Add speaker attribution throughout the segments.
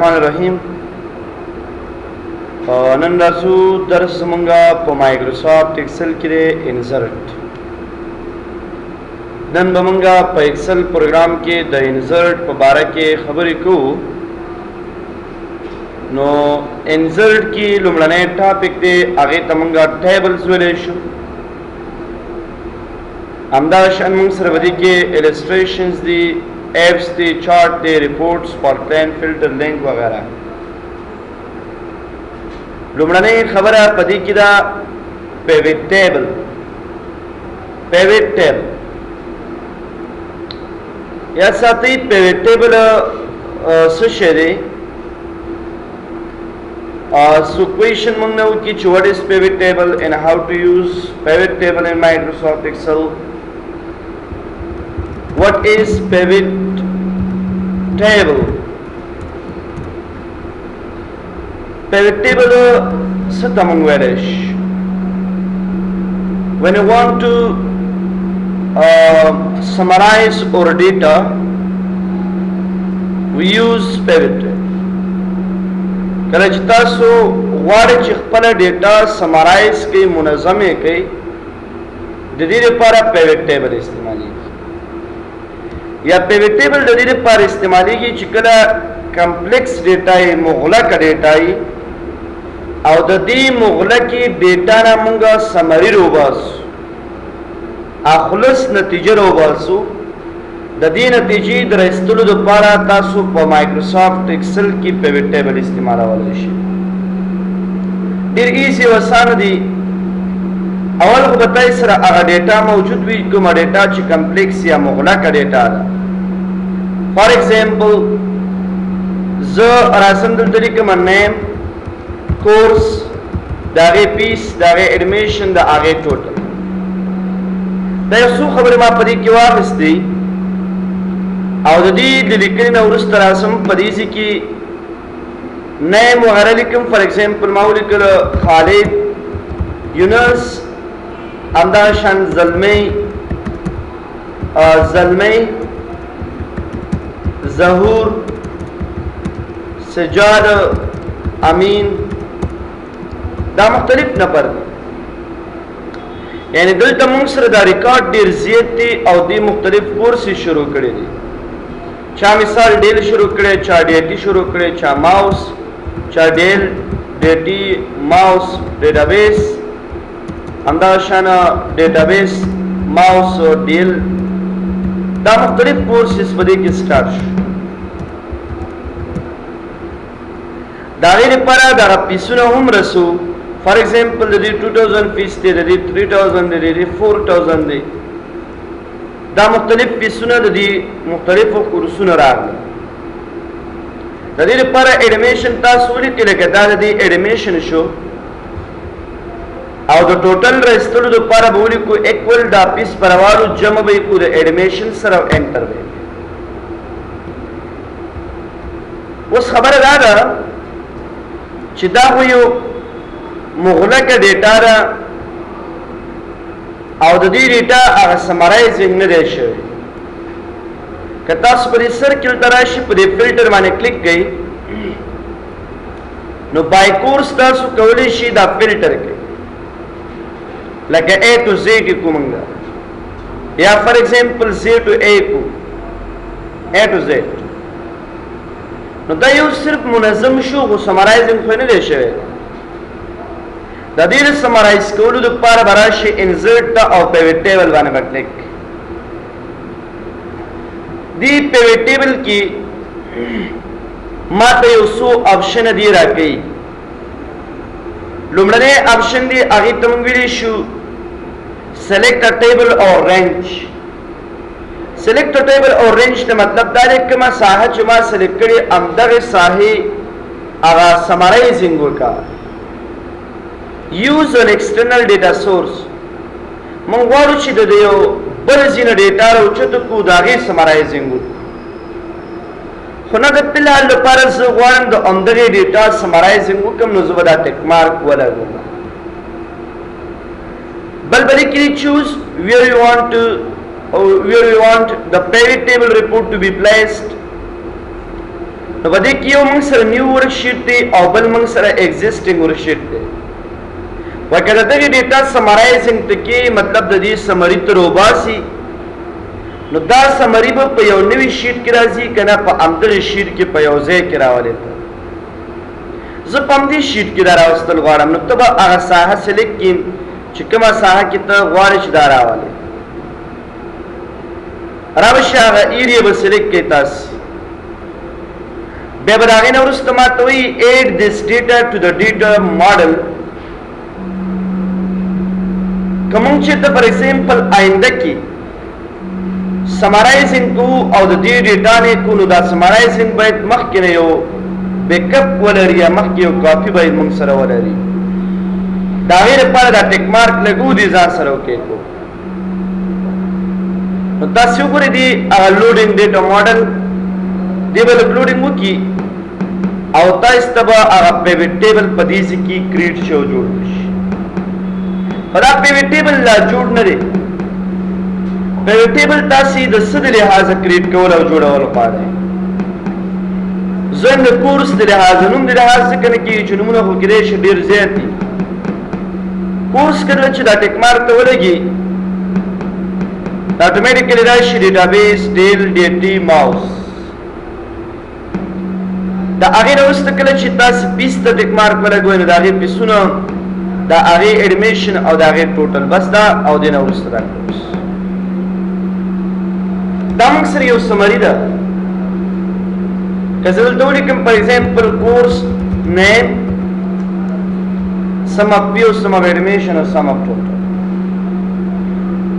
Speaker 1: الرحمن الرحیم. نن راځو درس مونږه په مایکروسافټ ایکسل کې انسرټ. نن به مونږه په ایکسل پروګرام کې د انسرټ په باره کې خبرې کوو. نو انسرټ کې لومړنی ټاپک دی، هغې ته مونږه ټیبلز ویلی شو. همداشان مونږ سره به دې کې السټریشنز دي، ایپس دی، چارټ دی، ریپورټس، پارټلاین، فلټر، لینک وغیرہ. لومړنۍ خبره په دې کې دا پیوټ ټیبل. پیوټ ټیبل یا ساتي پیوټ ټیبل څه شی دی؟ So question مونږ نه وکړي چې what is pivot table and how to use pivot table in Microsoft Excel. What is pivot table? Pivot table څه ته مونږ ویلی شو؟ When you want to summarize our data, we use pivot table. کله چې تاسو غواړئ چې خپله ډیټا سمرایز کړئ، منظمې کړئ، د دې لپاره پیوټ ټیبل استعمالیږي. یا پیوټ ټیبل د دې لپاره استعمالیږي چې کله کمپلیکس ډیټا یې، مغلقه ډیټا یې، او د دې مغلقې ډیټا نه مونږه سمري روباسو، اخلص نتیجه روباسو. د دې نتیجې د رسېدلو لپاره تاسو په مایکروسافټ ایکسل کې پیوټ ټیبل استعمالولی شئ. ډېر ایزي او اسانه دي. اول خو به تاسې سره هغه ډیټا موجود وي، کومه ډیټا چې کمپلیکس یا مغلقه ډیټا ده. فار ایگزامپل زه راسم دلته لیکم نیم، کورس، د هغې فیس، د هغې ایډمیشن، د هغې ټوټل. دا یو څو خبرې ما په دې کې واخیستې او د دې د لیکنې نه وروسته راسم په دې ځای کې نیم وغیره لیکم. فار ایگزامپل ما ولیکل خالد، یونس، همداشان زلمی، ظهور، سجاد، امین. دا مختلف نفر دي. یعنی دلته موږ سره دا ریکارډ ډېر زیات دي او دې مختلف کورسې شروع کړي دي. چا مثال ډیل شروع کړی، چا ډیټي شروع کړی، چا ماوس، چا ډیل، ډیټي، ماوس، ډیټابیس، همداشان ډیټابیس، ماوس، ډیل. دا مختلف کورسز په دې کې سٹارټ شو. د هغې لپاره دغه فیسونه هم رسو. فار ایگزامپل د دې 2000 فیس دی، د دې 3000 دی، د دې 4000 دی. دا مختلف فیسونه د دې مختلفو کورسونه راغلي. د دې لپاره ایډمیشن تاسو ولیکئ، لکه دا د دې ایډمیشن شو، او د ټوټل رایستلو لپاره به ولیکو ایکول دا فیس پروالو جمع به یې کړو د ایډمیشن سره او انټر به. اوس خبره دا ده چې دا خو یو مغلقه ډیټا ده او د دې ډیټا هغه سمرایزینګ نه دی شوی. که تاسو په دې سرکل ته راشئ، په دې فلټر باندې کلیک کړئ، نو بای کورس تاسو کولی شئ دا فلټر کړئ، لکه A to Z کې کو مونږ، یا فار ایگزامپل Z to A کو، A to Z. نو دا یو صرف منظم شو، خو سمرایزینګ خو نه دی شوی. د دې سمرایز کولو لپاره به راشئ انسرټ ته او پیوټ ټیبل باندې به کلیک کړئ. دې پیوټ ټیبل کې ما ته یو څو آپشن دي راکوي. لومړنی آپشن دی، هغې ته موږ ویلی شو سلیکټ ا ټیبل او رینج. سلیکټ ا ټیبل او رینج ته مطلب دا دی کومه ساحه چې ما سلیکټ کړې همدغې ساحې هغه سمرایزینګ وکړه. use an external data source. مونږ غواړو چې د یو بل ځای نه ډیټا راوچته کړو، د هغې سمرایزینګ وکړو. خو نه د فلحال لپاره زه غواړم د همدغې ډیټا سمرایزینګ وکړم، نو زه به دا ټیک مارک ولګوم. بل به لیکلي choose where you want the pivot table report to be placed. نو بده کې یو موږ سره نیو ورکشیټ دی او بل موږ سره ایگزیسټینګ ورکشیټ دی. وکړه دغه ډیټا سمرایزینګ ته کې مطلب د دې سمری تر وباسي نو دا سمری به په یو نوی شیټ کې راځي کنه په امدغه شیټ کې په یو ځای کې راولې ته زه په دې شیټ کې دا راوستل غواړم نو ته به هغه ساحه سلیکټ کړې چې کومه ساحه کې ته غواړې چې دا راولې راوښه هغه ایریا به سلیکټ کړې تاسو بیا به هغه نه وروسته ماته وایي add this data to the data model کوم چې ته فار ایگزامپل آینده کې سمرایزینګ کو او د دې ډیټا نه کو نو دا سمرایزینګ باید مخکې نه یو بیک اپ ولري یا مخکې یو کاپی باید موږ سره ولري دا غیر لپاره دا ټیک مارک لګو دي ځان سره وکړو نو تاسو وګورئ دی لوډینګ ډیټا ماډل دی بل لوډینګ وکي او تاسو ته به هغه پیوټ ټیبل په دې کې کریټ شو جوړ شي دا پیوټ ټیبل لا جوړ نه دی پیوټ ټیبل تاسو د څه د لحاظ کریټ کول او جوړول غواړئ زه د کورس د لحاظ نوم د لحاظ څخه نه کې چې نومونه خو کېدای شي ډېر زیات دي کورس کله چې دا ټیک مارک ته ولګي اتوماتیکلی راشي ډیټابیس ډیل ډیټي ماوس دا هغه وروسته کله چې تاسو 20 ته ټیک مارک ولګوئ نو دا هغه پیسونه دا هغه اډمیشن او دا هغه ټوټل بس دا او دینه وروسته راکوس دا موږ سره یو سمری ده که زه دلته ولیکم فار ایگزامپل کورس نیم سم اف پی او سم اف اډمیشن او سم اف ټوټل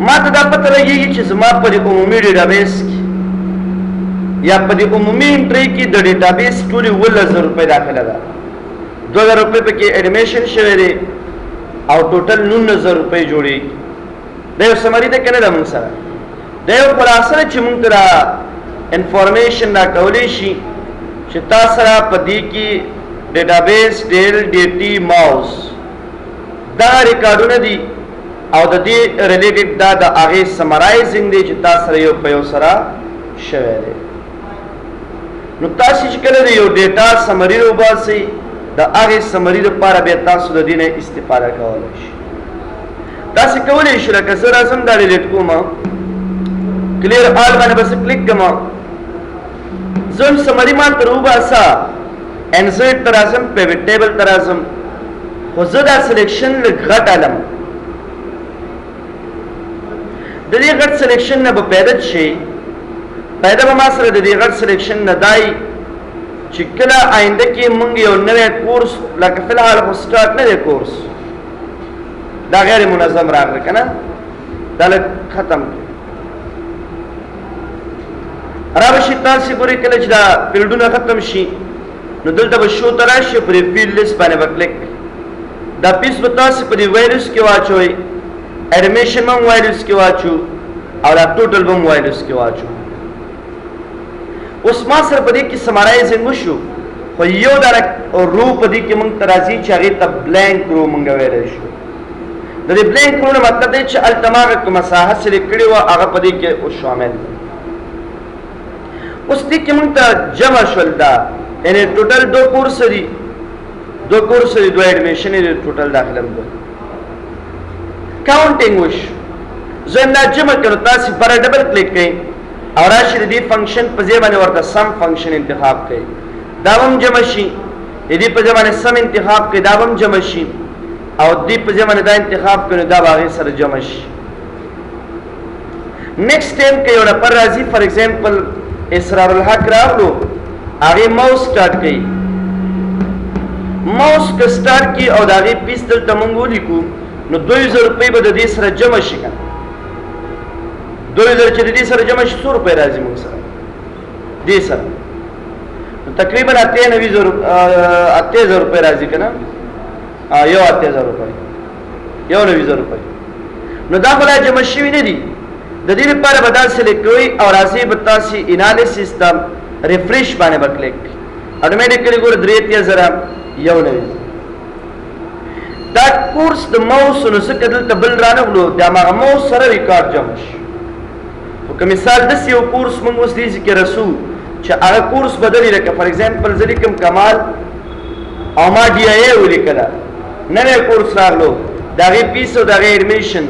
Speaker 1: ما ته دا پته لګېږي چې زما په دې عمومي ډیټابیس کې یا په دې عمومي انټرۍ کې د ډیټابیس ټولې 1000 روپۍ داخله ده 2000 روپۍ پکې اډمیشن شوی دی او ټوټل 9000 روپۍ جوړېږي دا یو سمری ده که نه ده موږ سره دا یو خلاصه چې موږ ته را انفارمیشن راکولی شي چې تا سره په دې کې ډیټابیس ډیل ډیټي ماوس دا ریکارډونه دي او د دې ریلیټډ دا د هغې سمرایزینګ دی چې تا سره یو په یو سره شوی دی نو تاسو چې کله د یو ډیټا سمري وباسئ د هغې سمري لپاره بیا تاسو د دې نه استفاده کولی شئ داسې کولی شو لکه زه راځم دا ډیلیټ کوم کلیر آل باندې بس کلیک کوم زم سمری مان تر وباسا انسرټ تر اعظم پیوټ ټیبل تر اعظم خو زه دا سلیکشن لغټ علم د دې غټ سلیکشن نه به پیدا شي پیدا به ما سره د دې غټ سلیکشن نه دای چې کله آینده کې مونږ یو نوی کورس لکه فی الحال خو سٹارټ نه دی کورس دا غیر منظم راغلی که نه دا لږ ختم رابشي تاسو ګورئ کله چې دا فیلډونه ختم شي نو دلته به شو ته راشي پرې فیلډ لیست باندې به کلیک دا پیس به تاسو په دې وایروس کې واچوئ اډمیشن به هم وایروس کې واچو او دا ټوټل به هم وایروس کې واچو اوس ما سره په دې کې سمرایزینګ وشو خو یو دا رو په دې کې موږ ته راځي چې هغې ته بلینک رو موږ ویلی شو د دې بلینک رو نه مطلب دی چې هلته ما هغه کومه ساحه سلیکټ کړې وه هغه په دې کې اوس شامل ده اوس دې کې موږ ته جمع شول دا یعنې ټوټل 2 کورس دي 2 کورس دي 2 اډمیشن دي ټوټل داخله هم ده کاونټینګ وشو زه هم دا جمع کړو تاسې پر ډبل کلیک کړئ او راشي د دې فنکشن په ځای باندې ورته سم فنکشن انتخاب کړئ دا به هم جمع شي د دې په ځای باندې سم انتخاب کړئ دا به هم جمع شي او دې په ځای باندې دا انتخاب کړئ نو دا به هغې سره جمع شي نیکسټ ټایم که یو نفر راځي فار ایگزامپل اسرار الحق راغلو هغې ماوس سټارټ کړي ماوس که سټارټ کړي او د هغې پیس دلته مونږ ولیکو نو 2000 روپۍ به د دې سره جمع شي که 2000 چې د دې سره جمع شي 100 روپۍ راځي مونږ سره دې سره نو تقریبا 8000 روپۍ راځي که نه یو 8000 روپۍ یو 9000 روپۍ نو دا خو لا جمع شوي نه دي د دې لپاره به دا سلیکټ کوئ او راځئ به تاسې انالیسس ته ریفریش باندې به کلیک اټومیټیکلی ګوره 3000 یو 90 دا کورس د ماوس نو ځکه دلته بل رانغلو د هماغه ماوس سره ریکارډ جمع شي خو که مثال داسې یو کورس موږ اوس دې کې رسو چې هغه کورس بدلی لکه فار ایگزامپل زه لیکم کمال او ما ډي آی ای ولیکله نوی کورس راغلو د هغې فیس او د هغې ایډمیشن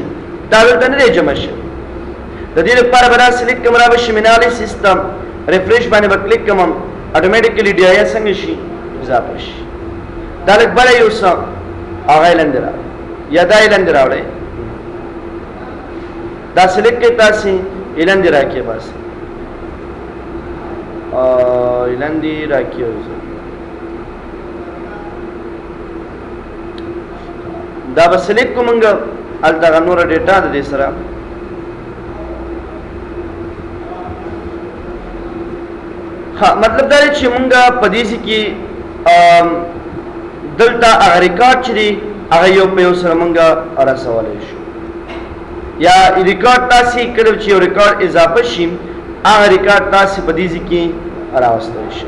Speaker 1: دا دلته نه دی جمع شوی د دې لپاره به داسې لیک کوم را به شي مینالي سیسټم ریفریش باندې به کلیک کوم اټومیټیکلی ډي آی ای څنګه شي اضافه شي دا لږ بله یو څه هغه یې لاندې راوړئ یا دا یې لاندې راوړئ دا سلیکټ کړئ تاسې یې لاندې راکړئ بس یې لاندې راکړئ دا به سلیکټ کوو موږ هلته هغه نوره ډیټا د دې سره ها مطلب دا دی چې مونږ په دې کې دلته هغه ریکارډ چې دی هغه یو په یو سره مونږ رسولی شو یا ریکارډ تاسې کله چې یو ریکارډ اضافه شي هغه ریکارډ تاسې په دې کې راوستلی شي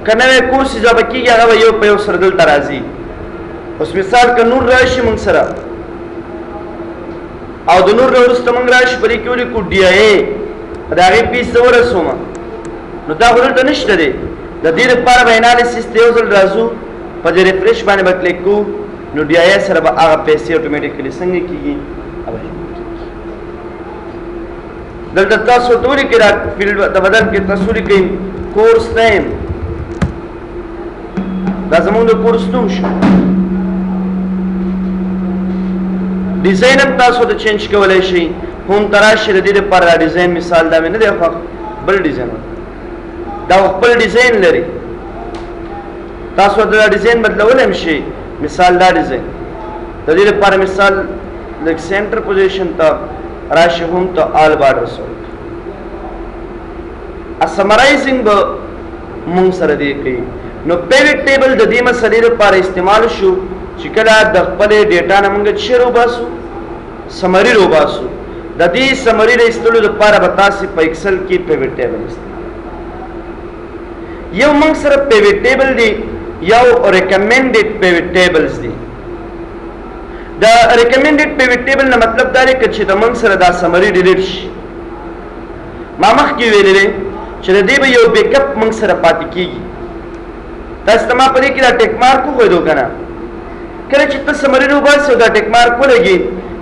Speaker 1: که نوی کورس اضافه کېږي هغه به یو په یو سره دلته راځي اوس مثال که نور راشي مونږ سره او د نور نه وروسته مونږ راشي په دې کې ولیکو ډي آی ای د هغې فیس زه ورسوم نو دا خو دلته نشته دی د دې لپاره به انالیسس ته یو ځل راځو په دې ریفریش باندې به کلیک کوو نو ډي آی ای سره به هغه پیسې اټومیټیکلی څنګه کېږي دلته تاسو ته ولیکئ دا فیلډ د بدل کې تاسو ولیکئ کورس نیم دا زمونږ د کورس نوم شو ډیزاین هم تاسو ته چینج کولی شئ هوم ته راشئ د دې لپاره دا ډیزاین مثال دا مې نه دی خوښ بل ډیزاین دا خپل ډیزاین لري تاسو دا ډیزاین بدلولی هم شئ مثال دا ډیزاین د دې لپاره مثال لږ سینټر پوزیشن ته راشئ هوم ته آل بارډرز سمرایزینګ به مونږ سره دی کوي نو پیوټ ټیبل د دې مسلې لپاره استعمال شو چې کله د خپلې ډیټا نه مونږ څه روباسو سمري روباسو د دې سمري د ایستلو لپاره به تاسې په ایکسل کې پیوټ ټیبل استعمال یو مونږ سره پیوټ ټیبل دی یو ریکمنډډ پیوټ ټیبلز دی د ریکمنډډ پیوټ ټیبل نه مطلب دا دی چې د مونږ سره دا سمري ډیلیټ شي ما مخکې ویلې دی چې د دې به یو بیک اپ مونږ سره پاتې کېږي تاسو ته ما په دې کې دا ټیک مارک وښودو که نه کله چې ته سمري روباسې او دا ټیک مارک ولګي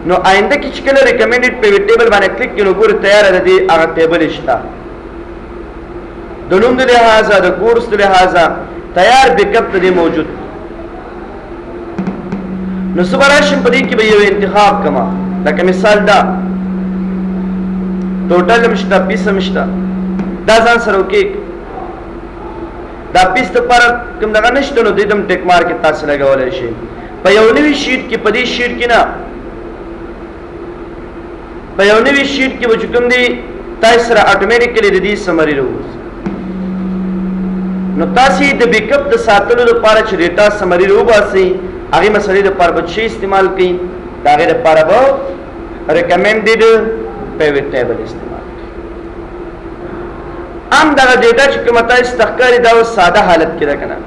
Speaker 1: نو آینده کې چې کله ریکمنډډ پیوټ ټیبل باندې کلیک کړي نو ګورې تیاره د دې هغه ټیبل شته د نوم د لحاظه د کورس د لحاظه تیار بیک اپ د دې موجود نو زه به راشم په دې کې به یو انتخاب کړم لکه مثال دا ټوټل هم شته پیس هم شته دا ځان سره وکړئ دا پیس لپاره کوم دغه نشته نو دې ته هم ټیک مارک تاسې لګولی شئ په یو نوي شیټ کې په دې شیټ کې نه په یو نوي شیټ کې به چې کوم دی تاسې سره اټومیټیکلی د دې سمري راوځي نو تاسې د بیک اپ د ساتلو لپاره چې ډیټا سمري راوباسئ هغې مسلې لپاره به څه استعمال کوئ د هغې لپاره به ریکمنډډ پیوټ ټیبل استعمال کوئ عام دغه ډیټا چې کومه تاسې ته ښکاري دا اوس ساده حالت کې ده که نه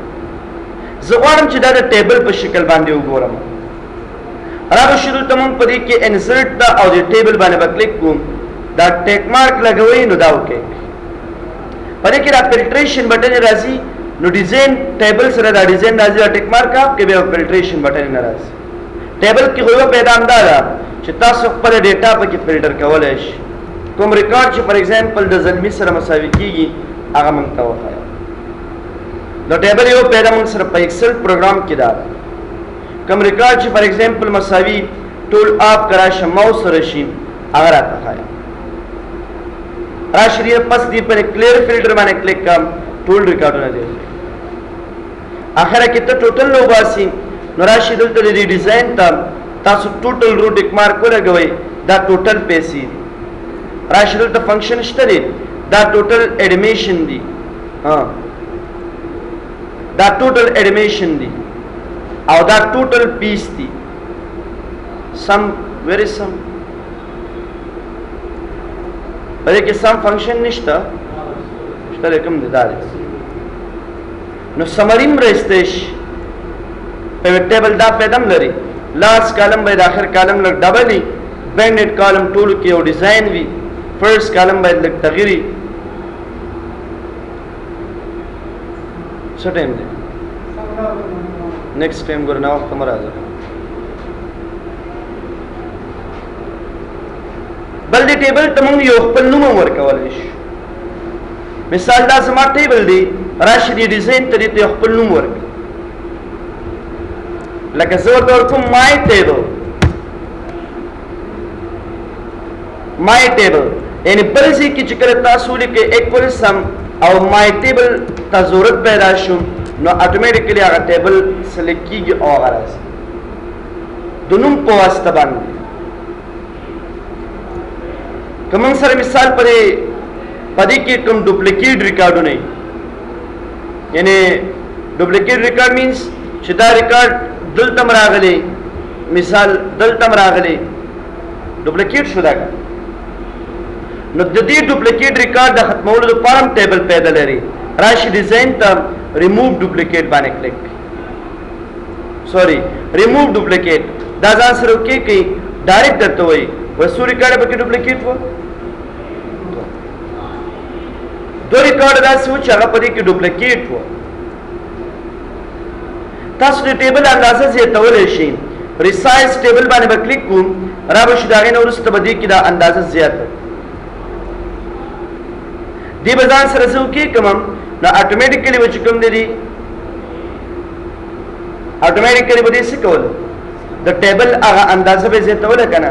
Speaker 1: زه غواړم چې دا د ټیبل په شکل باندې وګورم راغشو دلته مونږ په دې کې انسرټ ده او د ټیبل باندې به کلیک کوم دا ټیک مارک لګوئ نو دا وکړئ په دې کې دا فلټریشن بټن راځي نو ډیزاین ټیبل سره دا ډیزاین راځي دا ټیک مارک کې بیا فلټریشن بټن نه راځي ټیبل کې خو یو پیغام دا ده چې تاسو خپل ډیټا پکې فلټر کولی شئ کوم ریکارډ چې فار ایگزامپل د زلمي سره مساوي کېږي هغه مونږ ته وښایه د ټیبل یو پیدا مونږ سره په ایکسل پروګرام کې دا ده کوم ریکارډ چې فار ایگزامپل مساوي ټول آپ که راشه ماوس سره شي هغه راته ښایه راشي دې پس دې پر کلیر فلټر باندې کلیک کړم ټول ریکارډونه دی اخره کې ته ټوټل وباسي نو راشي دلته دې ډیزاین ته تاسو ټوټل رو ټیک مارک ولګوئ دا ټوټل پیسې دي راشي دلته فنکشن شته دی دا ټوټل ایډمیشن دی دا ټوټل ایډمیشن دی او دا ټوټل پیس دی سم ویری سم په دې کې سم فنکشن نشته شته کوم دی دا دی نو سمریم رایستی شي پیوټ ټیبل دا پیدم لري لاس کالم به د آخر کالم لږ ډبل وي بینډ کالم ټولو کې یو ډیزاین وي فرست کالم باید لږ تغییري څه ټایم دی نیکسٹ ټایم ګوره ناوخته مه راځه بل دې ټیبل ته موږ یو خپل نوم هم ورکولی شو مثال دا زما ټیبل دی راشي دې ډیزاین ته دې ته یو خپل نوم ورکړي لکه زه ورته ورکوم مای ټیبل یعنی بل ځای کې چې کله تاسو ولیکئ ایکول سم او مای ټیبل ته ضرورت پیدا شو نو اټومیټیکلی هغه ټیبل سلیکټ کیږي او هغه راځي د نوم په واسطه باندې که موږ سره مثال پدې کې کوم ډوپلیکیټ ریکارډونه یعنی ډوپلیکیټ ریکارډ مینس چې دا ریکارډ دلته راغلی مثال دلته راغلی ډوپلیکیټ شو دا نو د دې ډوپلیکیټ ریکارډ د ختمولو لپاره ټیبل پیدا لري راشي ډیزاین ته ریموو ډوپلیکیټ باندې کلیک ریموو ډوپلیکیټ دا ځان سره وکړئ کوي ډایرکټ درته وایي وسو ریکارډ پکې ډوپلیکیټ و دو ریکارډ داسې و چې هغه په دې کې ډوپلیکیټ و تاسو د ټیبل اندازه زیاتولی شئ ریسایز ټیبل باندې به کلیک کوم را به شي د هغې نه وروسته به دې کې دا اندازه زیاته دې به ځان سره زه وکېږم نو اټومیټیکلی به چې کوم دی اټومیټیکلی به دې څه کوله د ټیبل هغه اندازه به زیاتوله که نه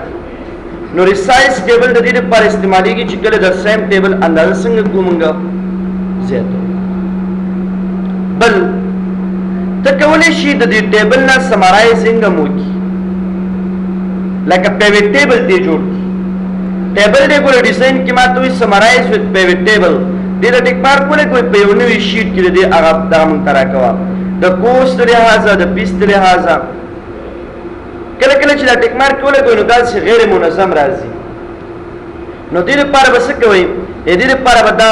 Speaker 1: نو ریسایز ټیبل د دې لپاره استعمالیږي چې کله د سیم ټیبل اندازه څنګه کوو موږ زیاتو بل ته کولی شي د دې ټیبل نه سمرایزینګ هم وکړي لکه پیوټ ټیبل دې جوړ کړي ټیبل دې ګوره ډیزاین کې ماته وایي سمرایز وذ پیوټ ټیبل دې ته ټیک مارک ولګوئ په یو نوي شیټ کې د دې هغه دغه موږ ته راکوه د کورس د لحاظه د پیس د لحاظه کله کله چې دا ټیک مارک ولګوئ نو داسې غیر منظم راځي نو دې لپاره به څه کوئ دې لپاره به دا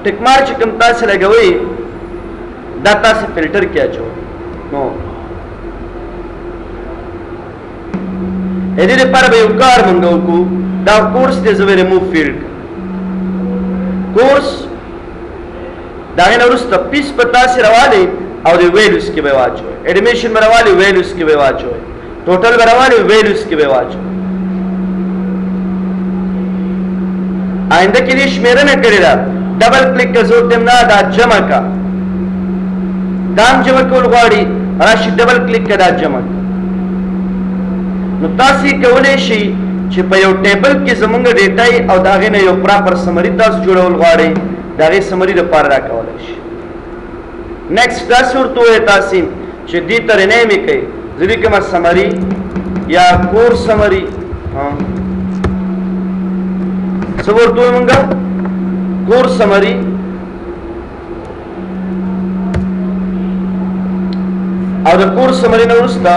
Speaker 1: ټیک مارک چې کوم تاسې لګوئ دا تاسې فلټر کې اچوئ نو دې لپاره به یو کار موږ وکړو دا کورس دې زه به ریموو فیلډ کورس د هغې نه وروسته پیس به تاسې راوالئ او د ویلیوز کې به یې واچوئ ایډمیشن به راوالئ ویلیوز کې به یې واچوئ ټوټل به راوالئ ویلیوز کې به یې واچوئ آینده کې دې شمېرنه کړې ده ډبل کلیک که زه ورته نه دا جمع کا دا هم جمع کول غواړي راشي ډبل کلیک که دا جمع کا نو تاسې کولی شئ چې په یو ټیبل کې زمونږ ډیټا او د هغې نه یو پراپر سمري تاسو جوړول غواړئ د هغې سمري دپاره راکولی شي نیکسټ داسې ورته ووایئ تاسې چې دې ته رینیم یې کوئ زه لیکمه سمري یا کور سمري څه ورته ووایو مونږ کور سمري او د کور سمري نه وروسته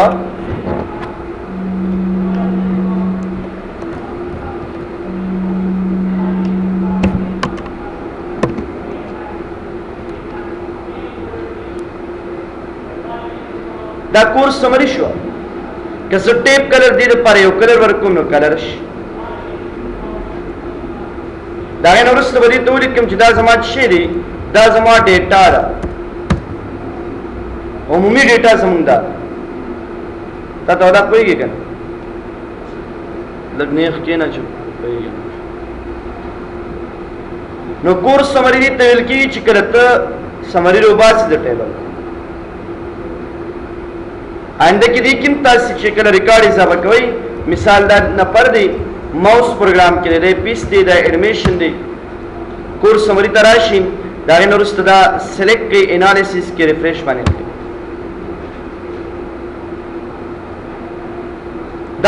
Speaker 1: دا کورس سمری شو که زه ټیپ کلر دې لپاره یو کلر ورکوم نو کلر شي د هغې نه وروسته به دې ته ولیکم چې دا زما څه شی دی دا زما ډیټا ده عمومي ډیټا زمونږ ده تا ته دا پوهېږې که نه لږ نیغ کښېنه چې پوهېږم نو کورس سمري دې ته ویل کېږي چې کله ته سمري راوباسې د ټیبل آینده کې دې کوم تاسې چې کله ریکارډ اضافه کوئ مثال دا نفر دی ماوس پروګرام کې دی پیس دی دا انیمیشن دی کورس سمري ته راشي د هغې نه وروسته دا سلیکټ کوئ انالیسس کې ریفریش باندې کړئ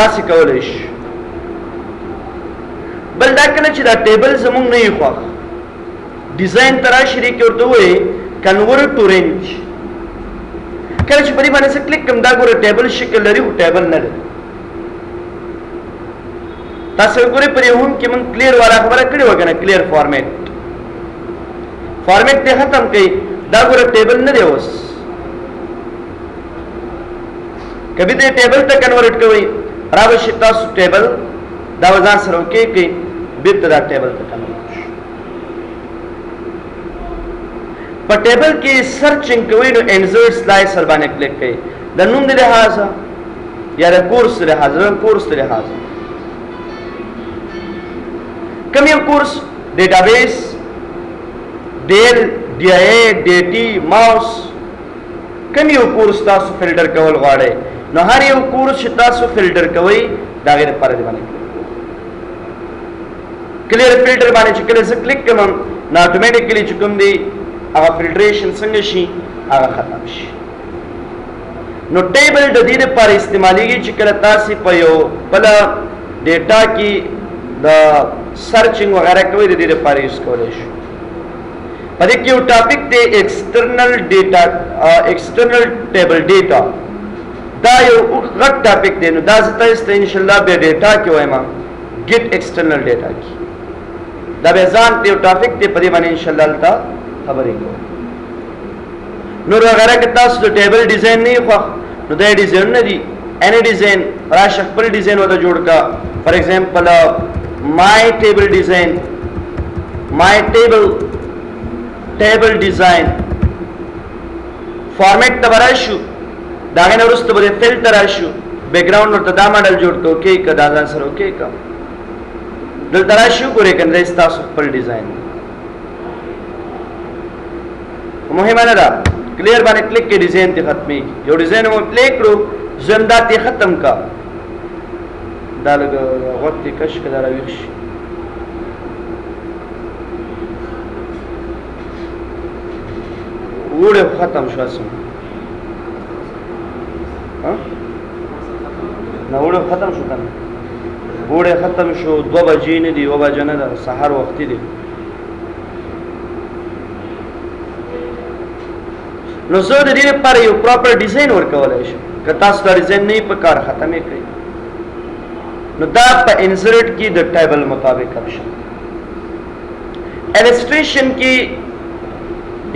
Speaker 1: داسې کولی شي بل دا کله چې دا ټیبل زمونږ نه وي خوښ ډیزاین ته راشي دې کې ورته ووایې کنورټ ټو رینج کله چې په دې باندې زه کلیک کوم دا ګوره ټیبل شکل لري خو ټیبل نه لري تاسو ګورئ په دې هوم کې موږ کلیر والا خبره کړې وه که نه کلیر فارمیټ ته ختم کړئ دا ګوره ټیبل نه دی اوس کبي دې ټیبل ته کنورټ کوئ را به شي تاسو ټیبل دا به ځان سره اوکې کړئ بیرته دا ټیبل ته کنورټ شو. په ټیبل کې سرچینګ کوئ نو انسرټ سلایسر باندې کلیک کړئ. د نوم د لحاظه یا د کورس د لحاظه کوم یو کورس ډیټابیس ډیل ډي آی ډي ټي ماوس کوم یو کورس تاسو فلټر کول غواړئ نو هر یو کورس چې تاسو فلټر کوئ دا غیر پر دی باندې کلیر فلټر باندې چې کله زه کلیک کوم نو اتوماتیکلی چې کوم دی هغه فلټریشن څنګه شي هغه ختم شي. نو ټیبل د دې لپاره استعمالیږي چې کله تاسو په یو بل ډیټا کې د سرچینګ وغیرہ کوي د دې لپاره یوز کولای شي. په دې کې یو ټاپک دی ایکسټرنل ډیټا ایکسټرنل ټیبل ډیټا دا یو غټ ټاپک دی. نو دا ستاسو ان شاء الله به ډیټا کې وایم ګیټ ایکسټرنل ډیټا کې دا به ځان ته یو ټاپک دی په دې باندې ان شاء الله تا خبرې کوو. نور وغیرہ کې تاسو د ټیبل ډیزاین نه خو نو دا ډیزاین نه دی any design راشه خپل ډیزاین وته جوړ کا. فار ایگزامپل my table design my table design فارمیټ ته راشو داغه نه ورسته به فلټر راشو بیک گراوند ورته دا ماډل جوړ کو کې کدا ځان سره کې کا دلته راشو ګورې کنه تاسو خپل ډیزاین مهمه نه ده کلیر باندې کلیک کې ډیزاین ته ختمي یو ډیزاین مو پلی کړو زنده ته ختم کا دا لګ وخت کش کړه راوښ وړه ختم شو اسم ها نو وړه ختم شو کنه وړه ختم شو 2 بجې نه دی 2 بجې نه ده سحر وخت دی. نو زه د دې لپاره یو پراپر ډیزاین ورکولای شم که تاسو دا ډیزاین نه په کار ختمې کړئ نو دا په انسرټ کې د ټیبل مطابق اپشن السټریشن کې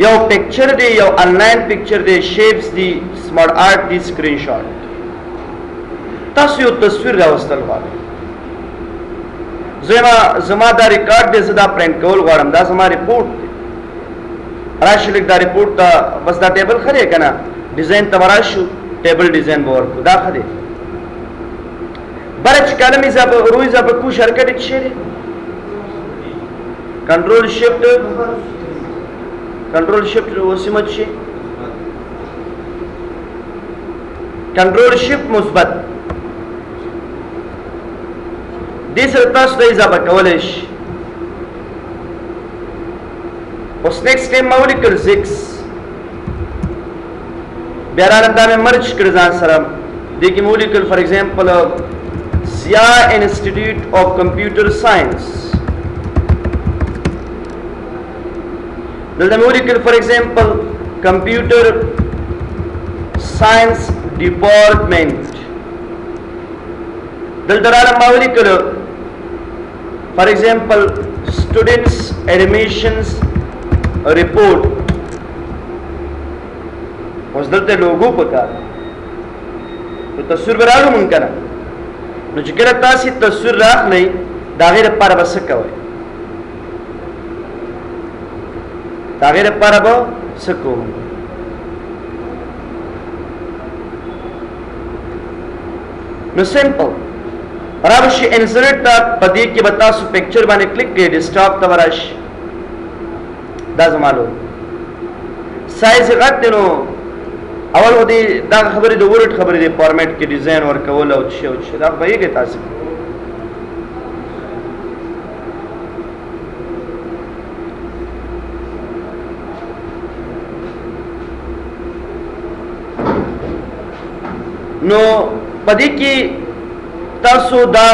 Speaker 1: یو پکچر دی یو انلاین پکچر دی شیپس دی سمارټ آرټ دی سکرین شاٹ تاسو یو تصویر راوستل غواړئ زما دا ریکارډ دی زه دا پرنټ کول غواړم دا زما ریپورټ دی راشو لیک دا ریپورټ ته بس دا ټیبل خره کنه ډیزاین ته راشو ټیبل ډیزاین ورکو دا خره برچ کلمې زاب روي زاب کو شرکت چیرې کنټرول شفت وسمت شي کنټرول شفت مثبت دې سره تاسو د اضافه کولای شئ. اوس نیکسٹ ټایم مولیکل 6 بیا راځم دا مې مرج کړ ځان سره د کې مولیکل فار ایگزامپل سیا انسټیټیوټ اف کمپیوټر ساينس دلته مولیکل فار ایگزامپل کمپیوټر ساينس ډپارټمنٹ دلته راځم مولیکل فار ایگزامپل students admissions report اوس دلته لوګو پکار نو تصویر برابر مونږ کړه نو چې کله تاسو تصویر راخلئ دا غیر لپاره بس کوي دا غیر لپاره به سکو نو سمپل راوشي انسرټ ته پدې کې به تاسو پکچر باندې کلیک کړئ ډیسکټاپ ته ورشي دا زمالو سایز غټ نو اول ودی دا خبرې د ورډ خبرې د فارمیټ کې ډیزاین ورکول او څه دا به یې تاسو نو پدې کې تاسو دا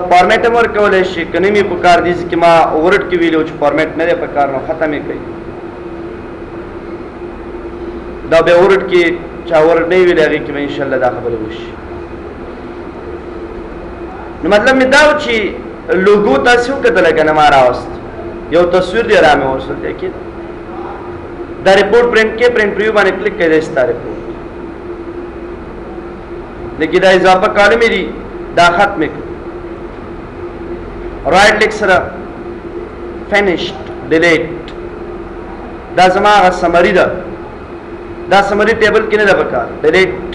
Speaker 1: فارمیټ ورکولای شئ کنه می په کار دي چې ما ورډ کې ویلو چې فارمیټ نه لري په کار نو ختمه کړئ دا به ورډ کې چا ورډ نه ویل هغه کې ان شاء الله دا خبره وشي. نو مطلب می دا و چې لوګو تاسو کتل کنه ما راوست یو تصویر دی رامه ورسره دی کې دا ریپورټ پرنٹ کې پرنٹ پریو باندې کلیک کړئ دا ریپورټ لیکن دا اضافه کالم دی دا ختم رائټ کلیک سره finished delete دا زما غا سمری ده دا سمری ټیبل کې نه ده پکار delete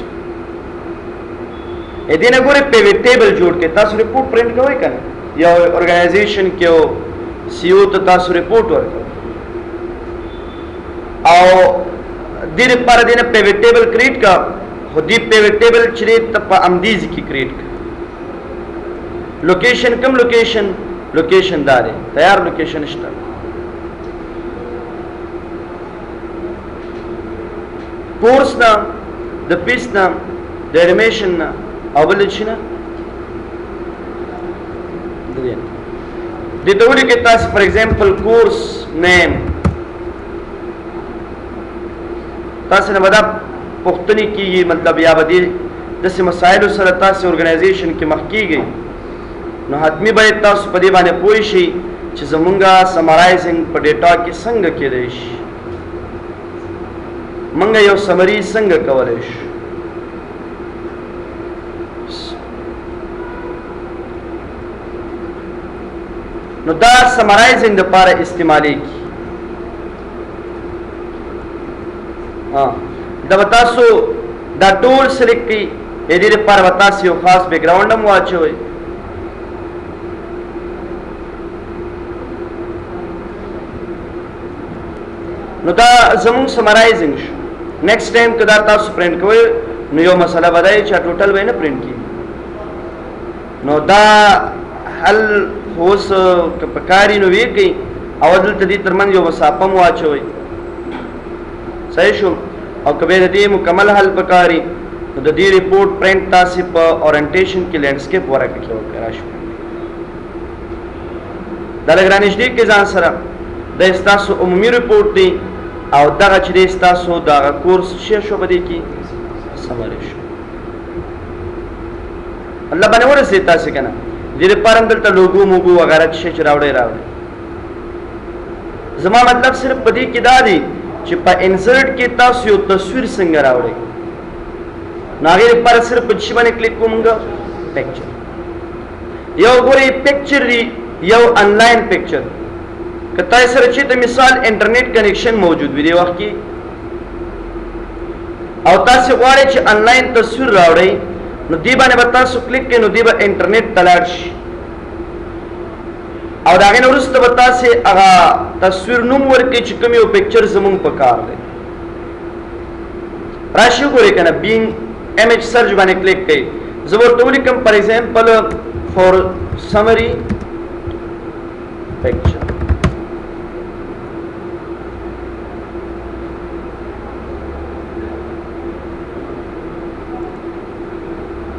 Speaker 1: ا دې نه ګوره پیوټ ټیبل جوړ کې تاسو ریپورت پرینټ کوئ کنه یا اورګنایزیشن کې او سی او ته تاسو ریپورت ورکړئ او دې لپاره دې نه پیوټ ټیبل کریټ کا خو دې پیوټ ټیبل چې ته په امدیز کې کریټ کا لوکیشن کم لوکیشن داري تیار لوکیشن شته کورس نام د پیس نام د انیمیشن نام او بل شي نه د ډول کې تاسو فار ایگزامپل کورس نیم تاسو نه ودا پښتني کې مطلب یا بدی د مسائل سره تاسو اورګنایزیشن کې مخ کیږي نو حتمی باید تاسو په دې باندې پوه شئ چې زمونږه سمرایزینګ په ډیټا کې څنګه کېدای شي مونږه یو سمری څنګه کولای شو نو دا سمرایزینګ لپاره استعمالي کی دا تاسو دا ټول سلیکټ کی دې لپاره تاسو یو خاص بیک گراوند هم واچوي نو دا زمون سمرایزینګ شو نیکسٹ ټایم کدا تاسو پرینټ کوئ نو یو مسله بدای چې ټوټل وینه پرینټ کی نو دا حل اوس پکاري نو وی کی او دلته دې ترمن یو مسافه مو واچوي صحیح شو او کبه دې مکمل حل پکاري نو د دې ریپورت پرینټ تاسو په اورینټیشن کې لینډسکیپ ورکه کې وکړا شو دا لګرانش دې کې ځان سره د تاسو عمومي ریپورت دی او دغه چې تاسو دغه کورس شو بده کی سمری شو الله باندې ورسې تاسو کنه دې لپاره دلته لوګو موګو وغیرہ چې راوړي زما مطلب صرف پدې کې دا دی چې په انسرټ کې تاسو یو تصویر څنګه راوړي ناغه لپاره صرف په شی باندې کلیک کومګه پکچر یو ګوري پکچر دی یو انلاین پکچر کته سره چې د مثال انټرنیټ کنیکشن موجود وي دی وخت کې او تاسو غواړئ چې انلاین تصویر راوړئ نو دی باندې تاسو کلیک کړئ نو دی به انټرنیټ تلاړ شي او دا غن ورسته به تاسو هغه تصویر نوم ورکړئ چې کوم یو پکچر زمون په کار دی راشي ګورئ کنه بینګ امیج سرچ باندې کلیک کړئ زه ورته ولیکم فار ایگزامپل فور سمری پکچر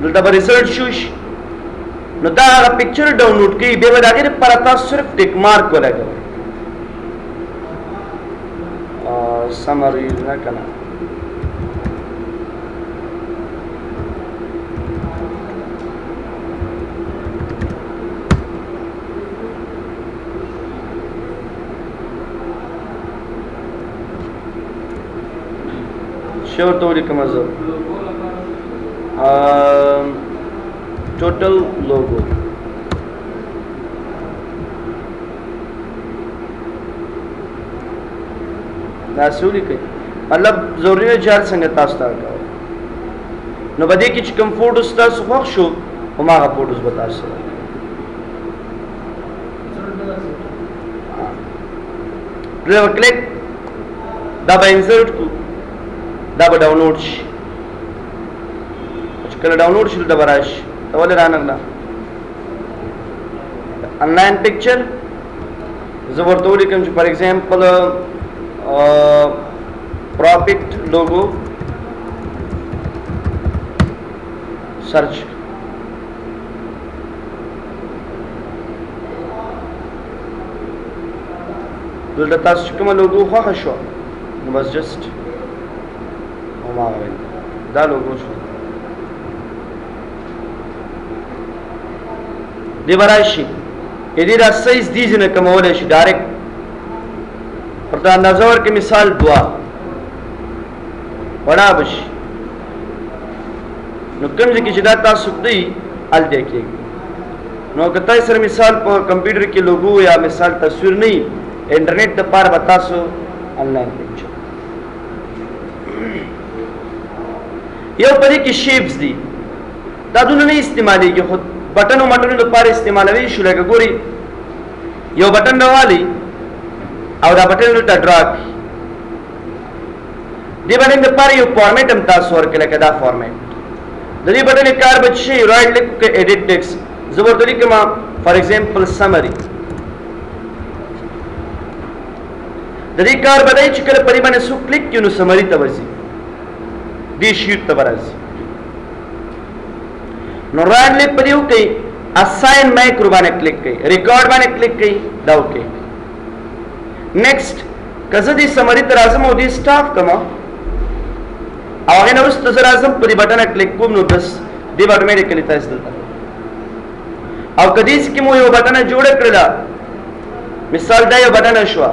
Speaker 1: دلته به ریسرچ شوش نو دا هغه پکچر ډاونلوډ کړئ به به دغه پر تاسو صرف ټیک مارک ولګوئ سمری نه کنه شو توری کوم زه total logo دا سوري کوي مطلب ضروري نه چار څنګه تاسو ته کاوه نو بده کې چې کوم فوټوس تاسو خوښ شو هماغه فوټوس به تاسو ډرایو کلیک دا به انسرټ کو دا به ډاونلوډ شي کله ډاونلوډ شول د براش ته ولې رانغلا انلاین پکچر زه ورته ولیکم چې فار ایگزامپل پروفیټ لوګو سرچ دلته تاسو کوم لوګو خوښ شو نو بس جست هماغه دا لوګو شو دی براشي دې را سایز دي نه کومول شي ډایرکټ پرته اندازه ورکې مثال دوا وړا بش نو کوم ځکه چې دا تاسو دی ال دې کې نو کته سره مثال په کمپیوټر کې لوګو یا مثال تصویر نه انټرنیټ د پاره بتاسو آنلاین پېچ یو پدې کې شیپس دي دا دونه نه استعمالي کې خود بٹن او مټونو د پاره استعمالوي شو لکه ګوري یو بٹن نوالی او دا بٹن ته ډرا کی دی باندې د پاره یو فارمیټ هم تاسو ورکړل کدا فارمیټ د دې بٹن کار بچي رائټ کلیک کې ایډیټ ټیکست زبردلی کما فار ایگزامپل سمری د دې کار بدای چې کله پری باندې سو کلیک کینو سمری ته ورځي دی شیټ ته ورځي نو رائټ کلیک پریو کوي اساین مایکرو باندې کلیک کوي ریکارډ باندې کلیک کوي دا اوکے نیکسٹ کزه دې سمری ته راځم او دې سٹاف کما او هغه نو ست سره راځم پری بٹن کلیک کوم نو بس دې اتوماتیکلی تاسو دلته او کدیس کې مو یو بٹن جوړ کړل مثال دا یو بٹن شو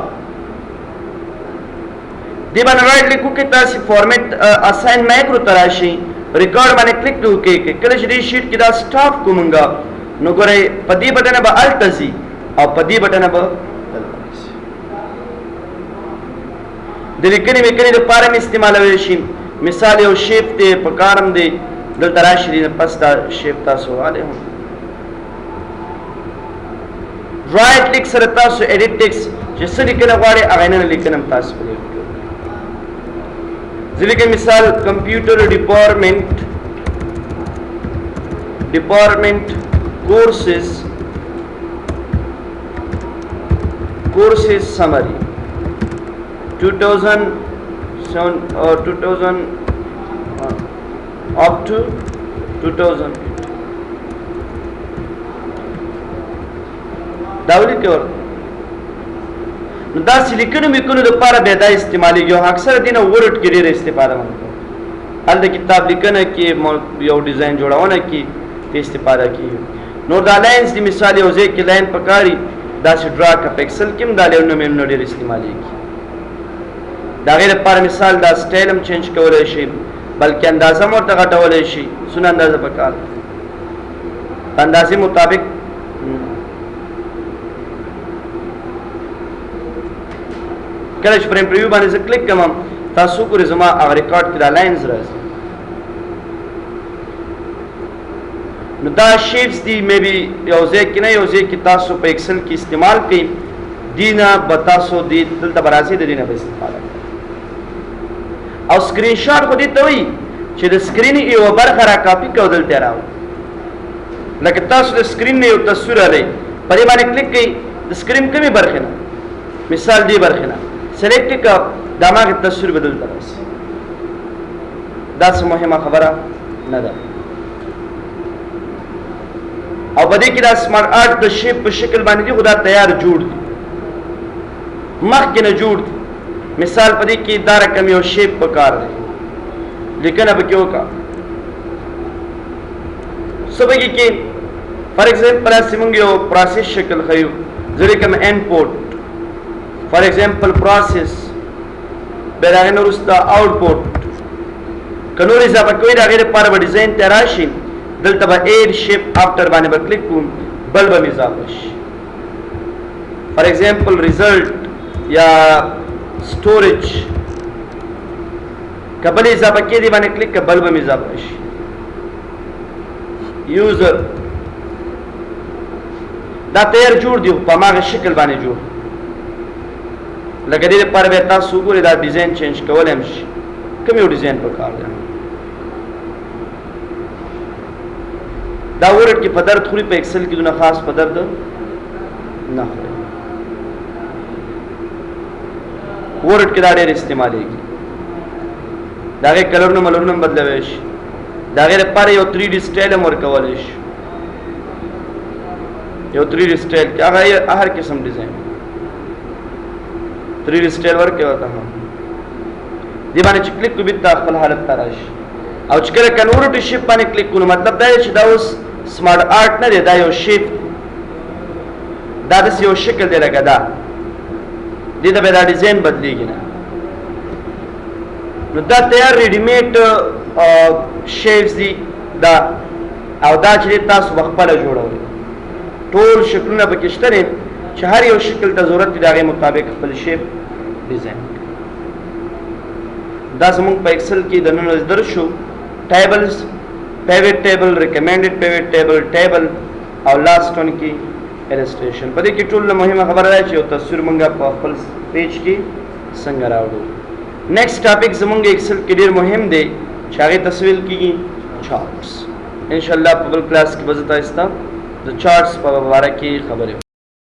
Speaker 1: دی باندې رائټ کلیک وکړئ تاسو فارمیټ اساین مایکرو تراشي ریکارډ باندې کلیک وکړئ کله چې دې شیټ کې دا سٹاف کومنګا نو ګورئ پدی بٹن به الټزي او پدی بٹن به د لیکنې میکنې د پاره استعمالوي شي مثال یو شیپ ته پکارم دی دلته راشي پس دا شیپ تاسو والے هم رائټ کلیک سره تاسو ایډیټ ټیکست چې څه لیکنه غواړئ هغه نه لیکنم تاسو پرې ځکه مثال کمپیوټر ډپارټمنټ courses summary 2007 or 2000 up to 2008 داولی کې ور نو دا سلیکنو میکنو د پاره به دا استعمالي یو اکثر دینه ورډ کې ډېر استفاده وکړو ال د کتاب لیکنه کې یو ډیزاین جوړونه کې استفاده کی نو دا لاینز دی مثال یو ځای کې لاین پکاري دا چې ډرا کا پکسل کې دا لاین نو مینو ډېر استعمالي کی دا غیر پر مثال دا سټایل هم چینج کولای شي بلکې اندازه مرته غټولای شي سونه اندازه پکار اندازې مطابق کله چې فریم پریویو باندې کلیک کوم تاسو ګورئ زما هغه ریکارډ کې دا لاینز راځي نو دا شیپس دی مې بي یو ځای کې نه یو ځای کې تاسو په ایکسل کې استعمال کړئ دینه بتاسو دی دلته برازي د دینه به استفاده او سکرین شاټ خو دې ته وي چې د سکرین یو برخه را کاپی کو دلته راو لکه تاسو د سکرین نه یو تصویر لرئ په دې باندې کلیک کړئ د سکرین کومه برخه نه مثال دی برخه نه سلیکټ کا دماغ تصویر بدل درس دا څه مهمه خبره نه ده او بده کې دا سمارټ آرټ د شیپ په شکل باندې دی خدا تیار جوړ دي مخکې نه جوړ دي مثال پدې کې دا رقم یو شیپ پکار دی لیکنه به کیو کا سبګي کې فار ایگزامپل اسمنګ یو پروسس شکل خيو ځکه کوم انپوټ فار ایگزامپل پروسس بیرغه نورستا آوټپوټ کنوري اضافه کوي دا غیر پر ډیزاین تراشي دلته به ایر شیپ افټر باندې به کلیک کوم بل به اضافه شي فار ایگزامپل ریزلټ یا سټوریج کبل اضافه کې دی باندې کلیک کبل به اضافه شي یوزر دا تیار جوړ دی په ماغه شکل باندې جوړ لکه دې پر به تاسو ګورئ دا ډیزاین چینج کول هم شي کوم یو ډیزاین په کار دی دا ورډ کې په درد خوري په ایکسل کې دونه خاص په درد نه خوري ورډ کې دا ډېر استعمالېږي دا غي کلرونو ملرونو بدلوي شي دا غیر پر یو 3D سټایل هم ورکول شي یو 3D سټایل کې هغه هر قسم ډیزاین 3D سټایل ورکه وتا هم دی باندې چې کلیک کوي د خپل حالت تراشي او چې کله کنورټ شیپ باندې کلیک کوو مطلب دا چې دا اوس سمارټ آرټ نه دی دا یو شیپ دا د یو شکل دی لکه دا دې ته به دا ډیزاین بدلیږي نه نو دا تیار ریډی میډ شیپس دي دا او دا چې تاسو خپل جوړوي ټول شکلونه پکې شته دي چې هر یو شکل ته ضرورت دی د هغې مطابق خپل شیپ ډیزاین دا زمونږ په ایکسل کې د نن ورځ درس شو ټیبلز پیوټ ټیبل ریکمنډډ پیوټ ټیبل ټیبل او لاست ون کې السټریشن په دې کې ټول مهمه خبره ده چې یو تصویر مونږ په خپل پیج کې څنګه راوړو نیکسٹ ټاپک زمونږ ایکسل کې ډېر مهم دی چې هغې تصویر کېږي چارټس انشاءالله په بل کلاس کې به زه تاسو ته د چارټس په باره کې خبرې